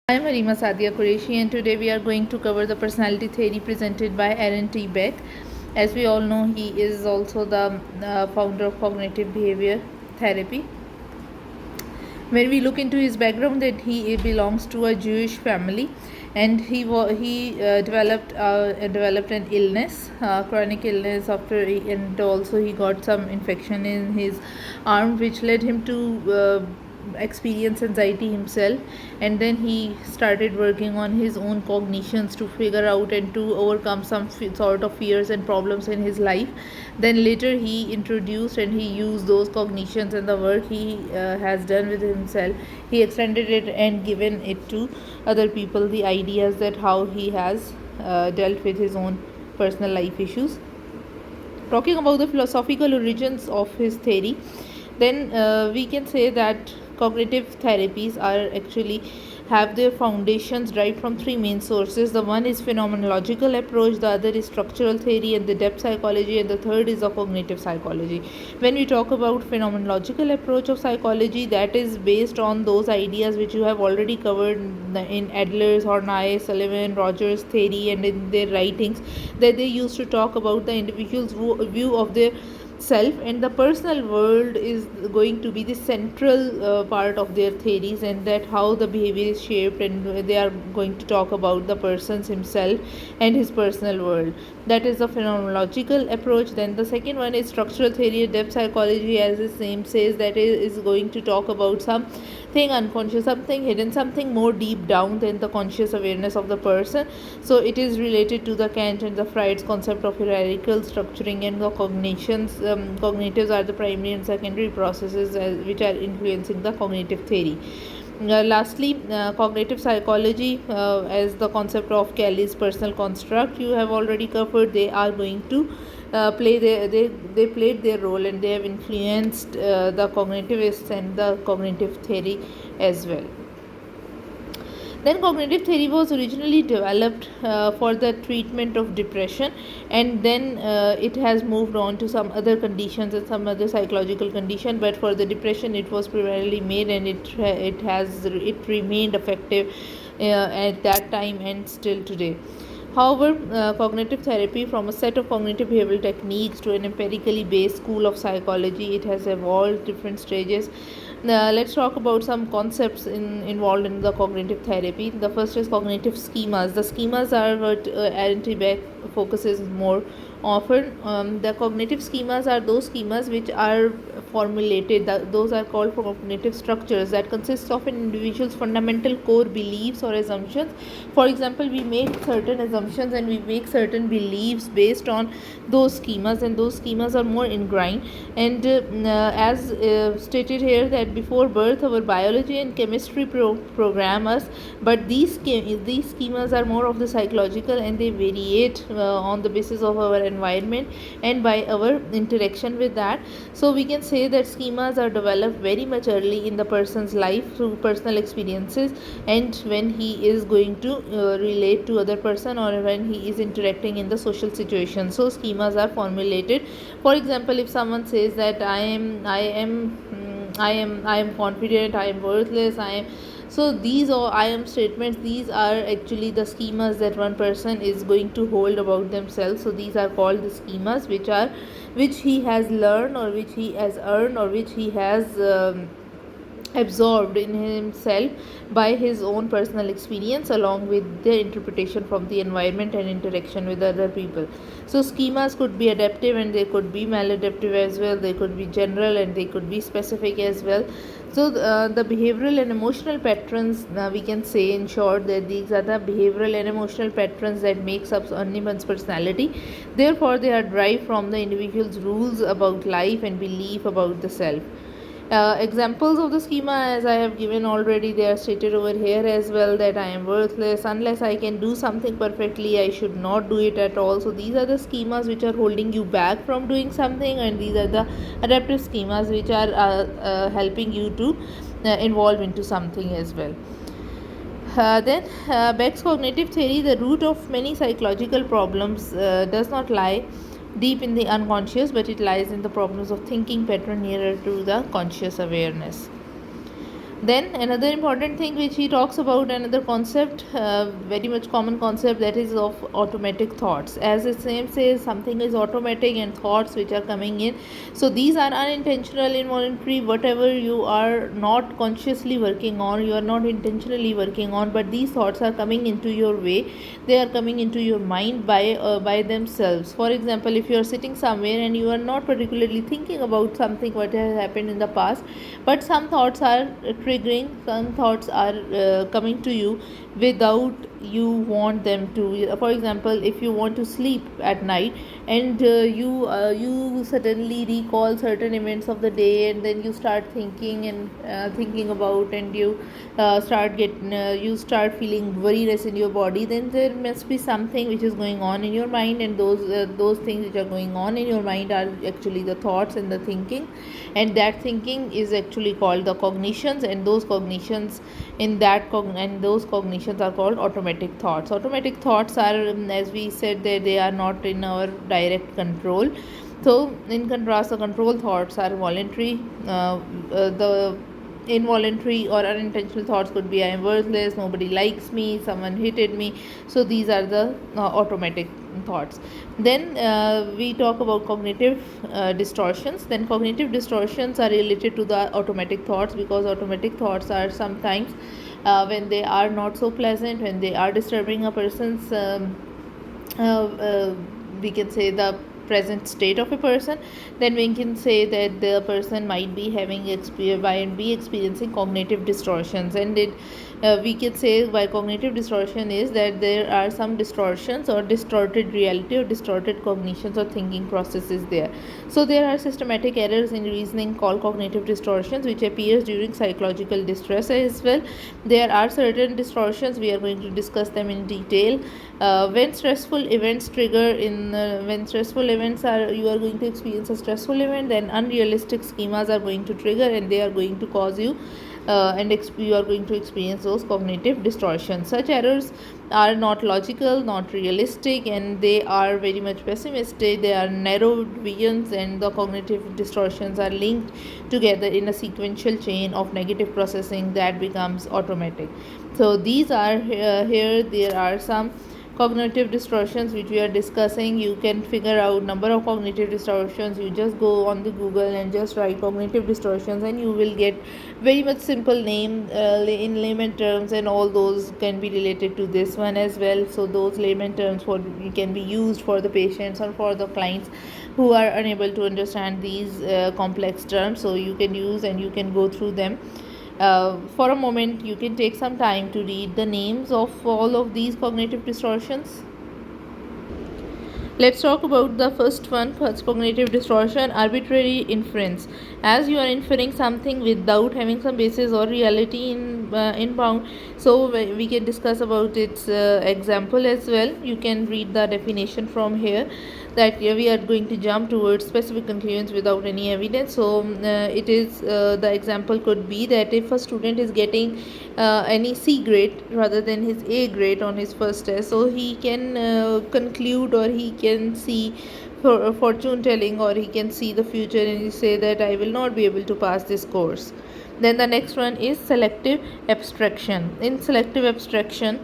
I am Arima Sadia Qureshi, and today we are going to cover the personality theory presented by Aaron T. Beck. As we all know, he is also the founder of cognitive behavior therapy. When we look into his background, that he belongs to a Jewish family, and he developed an illness, chronic illness and also he got some infection in his arm, which led him to experience anxiety himself, and then he started working on his own cognitions to figure out and to overcome some sort of fears and problems in his life. Then later he introduced and he used those cognitions and the work he has done with himself. He extended it and given it to other people, the ideas that how he has dealt with his own personal life issues. Talking about the philosophical origins of his theory, then we can say that cognitive therapies are actually have their foundations derived from three main sources. The one is phenomenological approach, the other is structural theory and the depth psychology, and the third is the cognitive psychology. When we talk about phenomenological approach of psychology, that is based on those ideas which you have already covered in Adler's, Horney, Sullivan, Rogers theory, and in their writings, that they used to talk about the individual's view of their self, and the personal world is going to be the central part of their theories, and that how the behavior is shaped, and they are going to talk about the person's himself and his personal world. That is the phenomenological approach. Then the second one is structural theory, depth psychology, as the name says, that is going to talk about something unconscious, something hidden, something more deep down than the conscious awareness of the person. So it is related to the Kant and the Freud's concept of hierarchical structuring and the cognitions. Cognitives are the primary and secondary processes which are influencing the cognitive theory. Lastly, cognitive psychology, as the concept of Kelly's personal construct, you have already covered. They are going to they played their role, and they have influenced the cognitivists and the cognitive theory as well. Then cognitive theory was originally developed for the treatment of depression, and then it has moved on to some other conditions and some other psychological condition. But for the depression, it was primarily made, and it remained effective at that time and still today. However, cognitive therapy, from a set of cognitive behavioral techniques to an empirically based school of psychology, it has evolved different stages. Let's talk about some concepts involved in the cognitive therapy. The first is cognitive schemas. The schemas are what Aaron T. Beck focuses more often. The cognitive schemas are those schemas which are formulated. Those are called cognitive structures that consist of an individual's fundamental core beliefs or assumptions. For example, we make certain assumptions and we make certain beliefs based on those schemas, and those schemas are more ingrained. And as stated here, that before birth our biology and chemistry program us, but these schemas are more of the psychological, and they variate on the basis of our environment and by our interaction with that. So we can say that schemas are developed very much early in the person's life through personal experiences, and when he is going to relate to other person, or when he is interacting in the social situation. So schemas are formulated. For example, if someone says that I am confident, I am worthless, I am, so these are I am statements. These are actually the schemas that one person is going to hold about themselves. So these are called the schemas, which he has learned, or which he has earned, or which he has absorbed in himself by his own personal experience, along with their interpretation from the environment and interaction with other people. So schemas could be adaptive and they could be maladaptive as well. They could be general and they could be specific as well. So the behavioral and emotional patterns, we can say in short that these are the behavioral and emotional patterns that makes up anyone's personality. Therefore they are derived from the individual's rules about life and belief about the self. Examples of the schema, as I have given already, they are stated over here as well, that I am worthless, unless I can do something perfectly I should not do it at all. So these are the schemas which are holding you back from doing something, and these are the adaptive schemas which are helping you to involve into something as well. Then Beck's cognitive theory, the root of many psychological problems does not lie deep in the unconscious, but it lies in the problems of thinking pattern nearer to the conscious awareness. Then another important thing which he talks about, another concept, very much common concept, that is of automatic thoughts. As its name says, something is automatic, and thoughts which are coming in, so these are unintentional, involuntary, whatever you are not consciously working on, you are not intentionally working on, but these thoughts are coming into your way, they are coming into your mind by themselves. For example, if you are sitting somewhere and you are not particularly thinking about something what has happened in the past, but some thoughts are triggering, some thoughts are coming to you without you want them to. For example, if you want to sleep at night, and you suddenly recall certain events of the day, and then you start thinking and thinking about, and you start feeling worriness in your body, then there must be something which is going on in your mind, and those things which are going on in your mind are actually the thoughts and the thinking, and that thinking is actually called the cognitions, and those cognitions are called automatic thoughts. Automatic thoughts are, as we said, that they are not in our direct control. So in contrast, the control thoughts are voluntary. The involuntary or unintentional thoughts could be, I am worthless, nobody likes me, someone hated me. So these are the automatic thoughts. Then we talk about cognitive distortions. Then cognitive distortions are related to the automatic thoughts, because automatic thoughts are sometimes when they are not so pleasant, when they are disturbing a person's uh, uh, we can say the present state of a person, then we can say that the person might be experiencing cognitive distortions. And we can say by cognitive distortion is that there are some distortions or distorted reality or distorted cognitions or thinking processes there. So there are systematic errors in reasoning called cognitive distortions, which appears during psychological distress as well. There are certain distortions, we are going to discuss them in detail. When stressful events trigger in when stressful events are, you are going to experience a stressful event, then unrealistic schemas are going to trigger, and they are going to cause you you are going to experience those cognitive distortions. Such errors are not logical, not realistic, and they are very much pessimistic. They are narrowed visions, and the cognitive distortions are linked together in a sequential chain of negative processing that becomes automatic. So these are here there are some cognitive distortions which we are discussing. You can figure out number of cognitive distortions. You just go on the Google and just write cognitive distortions, and you will get very much simple name in layman terms, and all those can be related to this one as well. So those layman terms can be used for the patients or for the clients who are unable to understand these complex terms. So you can use and you can go through them. For a moment, you can take some time to read the names of all of these cognitive distortions. Let's talk about the first one. First, cognitive distortion, arbitrary inference. As you are inferring something without having some basis or reality in bound. So we can discuss about its example as well. You can read the definition from here, that we are going to jump towards specific conclusions without any evidence. So it is the example could be that if a student is getting any C grade rather than his A grade on his first test, so he can conclude, or he can see for fortune telling, or he can see the future, and he say that I will not be able to pass this course. Then the next one is selective abstraction. In selective abstraction,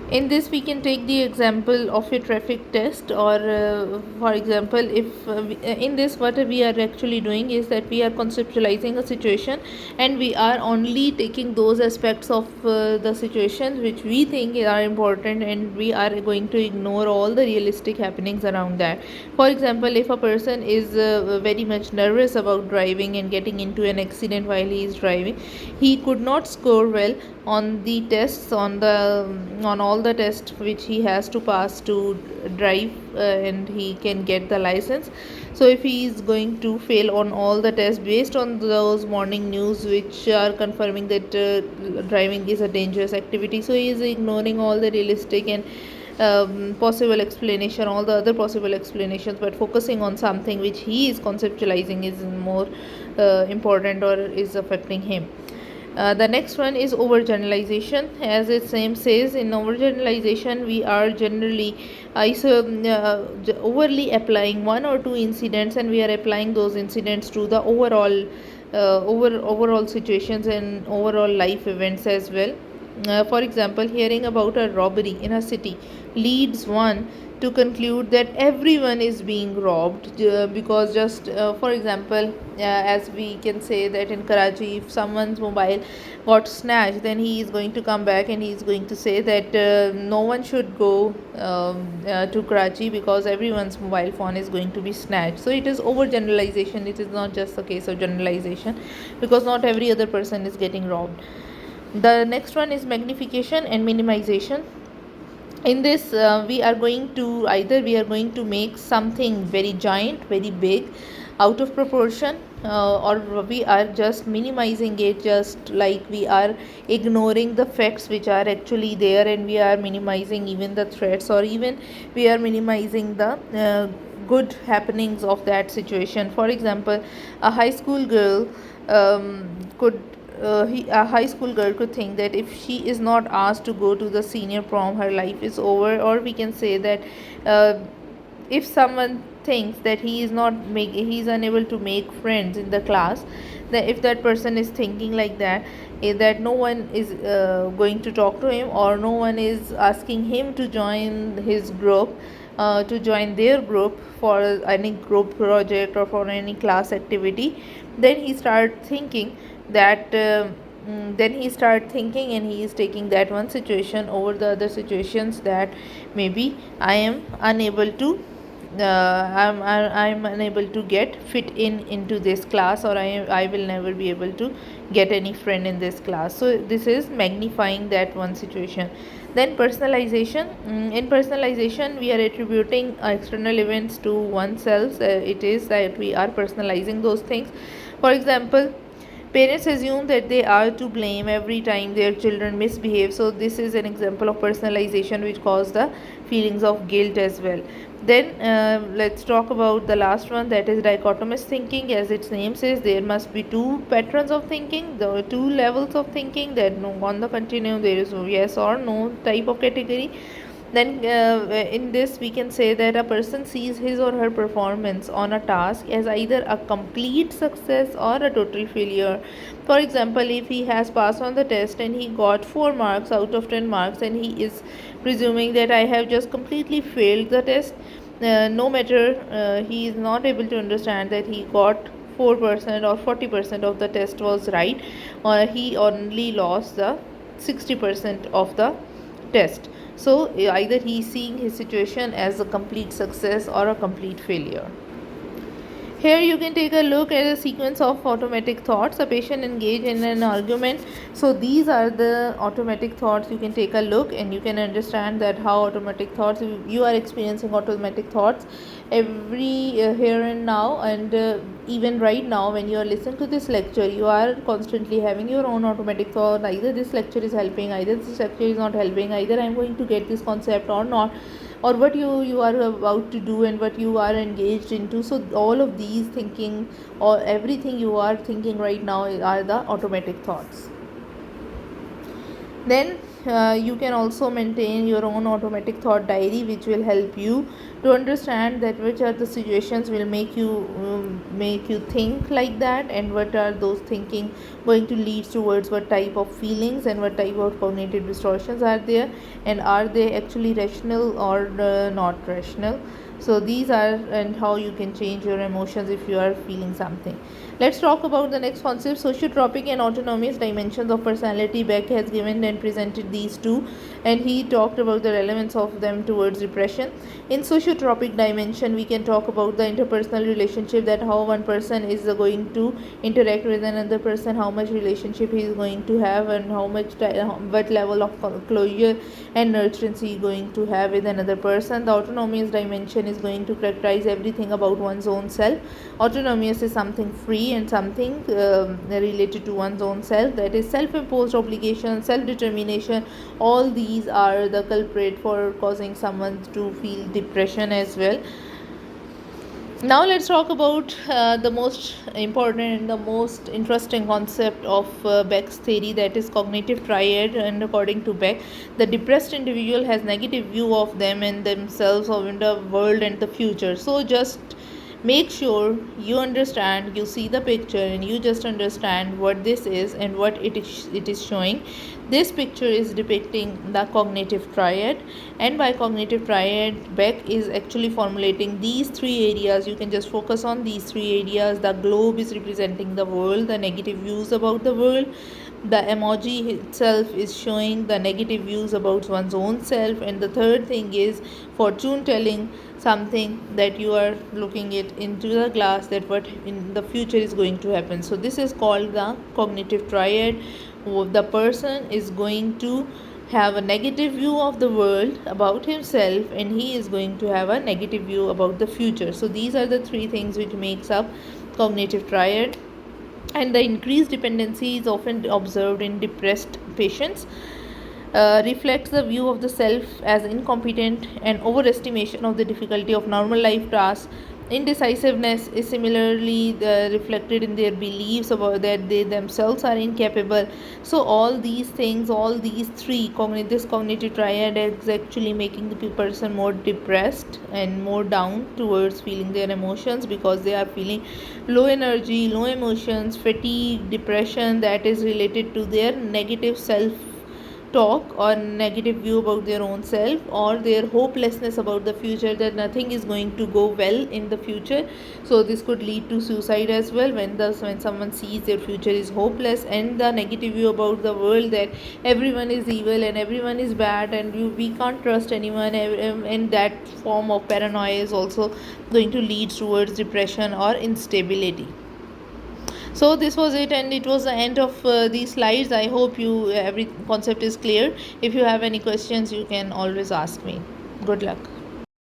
in this we can take the example of a traffic test, or for example, if in this what we are actually doing is that we are conceptualizing a situation, and we are only taking those aspects of the situation which we think are important, and we are going to ignore all the realistic happenings around that. For example, if a person is very much nervous about driving and getting into an accident while he is driving, he could not score well on the tests, on all the tests which he has to pass to drive, and he can get the license. So if he is going to fail on all the tests based on those morning news which are confirming that driving is a dangerous activity, so he is ignoring all the realistic and possible explanation, all the other possible explanations, but focusing on something which he is conceptualizing is more important, or is affecting him. The next one is overgeneralization. As its name says, in overgeneralization, we are generally overly applying one or two incidents, and we are applying those incidents to the overall overall situations and overall life events as well. For example, hearing about a robbery in a city leads one to conclude that everyone is being robbed, because just for example, as we can say that in Karachi, if someone's mobile got snatched, then he is going to come back and he is going to say that no one should go to Karachi because everyone's mobile phone is going to be snatched. So it is overgeneralization, it is not just a case of generalization, because not every other person is getting robbed. The next one is magnification and minimization. In this, we are going to make something very giant, very big, out of proportion, or we are just minimizing it, just like we are ignoring the facts which are actually there, and we are minimizing even the threats, or even we are minimizing the good happenings of that situation. For example, a high school girl could a high school girl could think that if she is not asked to go to the senior prom, her life is over. Or we can say that uh, if someone thinks that he is unable to make friends in the class, that if that person is thinking like that, that no one is going to talk to him, or no one is asking him to join his group, to join their group for any group project or for any class activity, then he start thinking that then he start thinking and he is taking that one situation over the other situations, that maybe I am unable to I'm unable to get fit in into this class, or I will never be able to get any friend in this class. So this is magnifying that one situation. Then personalization. In personalization, we are attributing external events to oneself. It is that we are personalizing those things. For example, parents assume that they are to blame every time their children misbehave. So this is an example of personalization which causes the feelings of guilt as well. Then let's talk about the last one, that is dichotomous thinking. As its name says, there must be two patterns of thinking, the two levels of thinking, that no, on the continuum there is yes or no type of category. Then in this we can say that a person sees his or her performance on a task as either a complete success or a total failure. For example, if he has passed on the test and he got 4 marks out of 10 marks, and he is presuming that I have just completely failed the test, no matter he is not able to understand that he got 4% or 40% of the test was right, or he only lost the 60% of the test. So either he is seeing his situation as a complete success or a complete failure. Here you can take a look at a sequence of automatic thoughts. A patient engaged in an argument. So these are the automatic thoughts. You can take a look and you can understand that how automatic thoughts, you are experiencing automatic thoughts every here and now, and even right now when you are listening to this lecture, you are constantly having your own automatic thought. Either this lecture is helping, either this lecture is not helping, either I am going to get this concept or not, or what you are about to do and what you are engaged into. So all of these thinking, or everything you are thinking right now, are the automatic thoughts. Then you can also maintain your own automatic thought diary, which will help you to understand that which are the situations will make you think like that, and what are those thinking going to lead towards what type of feelings and what type of cognitive distortions are there, and are they actually rational or not rational. So these are, and how you can change your emotions if you are feeling something. Let's talk about the next concept, sociotropic and autonomous dimensions of personality. Beck has given and presented these two, and he talked about the relevance of them towards depression. In sociotropic dimension, we can talk about the interpersonal relationship, that how one person is going to interact with another person, how much relationship he is going to have, and how much what level of closure and nurturance he is going to have with another person. The autonomous dimension is going to characterize everything about one's own self. Autonomous is something free and something related to one's own self, that is self-imposed obligation, self-determination. All these are the culprit for causing someone to feel depression as well. Now let's talk about the most important and the most interesting concept of Beck's theory, that is cognitive triad. And according to Beck, the depressed individual has negative view of them and themselves, of in the world and the future. So just make sure you understand, you see the picture and you just understand what this is and what it is showing. This picture is depicting the cognitive triad, and by cognitive triad, Beck is actually formulating these three areas. You can just focus on these three areas. The globe is representing the world, the negative views about the world. The emoji itself is showing the negative views about one's own self. And the third thing is fortune telling, something that you are looking it into the glass, that what in the future is going to happen. So this is called the cognitive triad. The person is going to have a negative view of the world about himself, and he is going to have a negative view about the future. So these are the three things which makes up cognitive triad. And the increased dependency is often observed in depressed patients, reflects the view of the self as incompetent and overestimation of the difficulty of normal life tasks. Indecisiveness is similarly reflected in their beliefs about that they themselves are incapable. So all these things, all these three, this cognitive triad is actually making the person more depressed and more down towards feeling their emotions, because they are feeling low energy, low emotions, fatigue, depression, that is related to their negative self talk or negative view about their own self, or their hopelessness about the future, that nothing is going to go well in the future. So this could lead to suicide as well, when someone sees their future is hopeless, and the negative view about the world, that everyone is evil and everyone is bad and we can't trust anyone, and that form of paranoia is also going to lead towards depression or instability. So this was it, and it was the end of these slides. I hope you every concept is clear. If you have any questions, you can always ask me. Good luck.